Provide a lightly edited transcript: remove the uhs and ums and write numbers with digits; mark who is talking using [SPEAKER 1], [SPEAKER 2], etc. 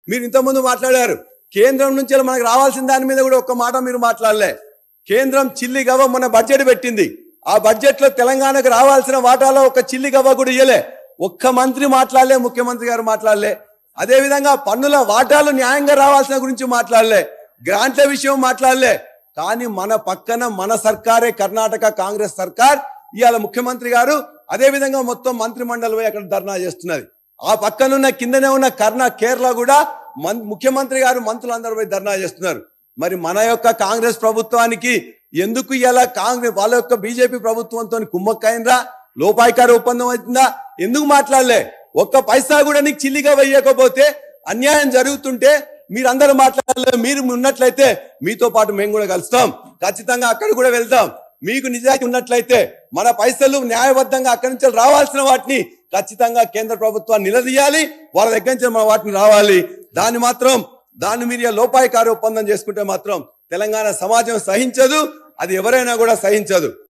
[SPEAKER 1] మీరు ఇంతకుముందు మాట్లాడారు కేంద్రం నుంచి మనకు రావాల్సిన దాని మీద కూడా ఒక్క మాట మీరు మాట్లాడలే. కేంద్రం చిల్లి గవ్వ మొన్న బడ్జెట్ పెట్టింది. ఆ బడ్జెట్ లో తెలంగాణకు రావాల్సిన వాటాలో ఒక చిల్లి గవ్వ కూడా ఇయ్యలే. ఒక్క మంత్రి మాట్లాడలే, ముఖ్యమంత్రి గారు మాట్లాడలే. అదే విధంగా పన్నుల వాటాలు న్యాయంగా రావాల్సిన గురించి మాట్లాడలే, గ్రాంట్ల విషయం మాట్లాడలే. కానీ మన పక్కన మన సర్కారే కర్ణాటక కాంగ్రెస్ సర్కార్ ఇవాళ ముఖ్యమంత్రి గారు అదే విధంగా మొత్తం మంత్రి మండలి అక్కడ ధర్నా చేస్తున్నది. ఆ పక్కనున్న కిందనే ఉన్న కేరళ కూడా ముఖ్యమంత్రి గారు మంత్రులందరూ పోయి ధర్నా చేస్తున్నారు. మరి మన యొక్క కాంగ్రెస్ ప్రభుత్వానికి ఎందుకు ఇలా కాంగ్రెస్ వాళ్ళ యొక్క బీజేపీ ప్రభుత్వంతో కుమ్మక్కైందా, లోపాయికారి ఒప్పందం అవుతుందా? ఎందుకు మాట్లాడలే? ఒక్క పైసా కూడా నీకు చిల్లిగా వేయకపోతే అన్యాయం జరుగుతుంటే మీరందరూ మాట్లాడలే. మీరు ఉన్నట్లయితే మీతో పాటు మేము కూడా కలుస్తాం, ఖచ్చితంగా అక్కడ కూడా వెళ్తాం. మీకు నిజాయితీ ఉన్నట్లయితే మన పైసలు న్యాయబద్ధంగా అక్కడి నుంచి రావాల్సిన వాటిని ఖచ్చితంగా కేంద్ర ప్రభుత్వాన్ని నిలదీయాలి, వాళ్ళ దగ్గర నుంచి మన వాటిని రావాలి. దాన్ని మీరు లోపాయికారి ఒప్పందం చేసుకుంటే మాత్రం తెలంగాణ సమాజం సహించదు, అది ఎవరైనా కూడా సహించదు.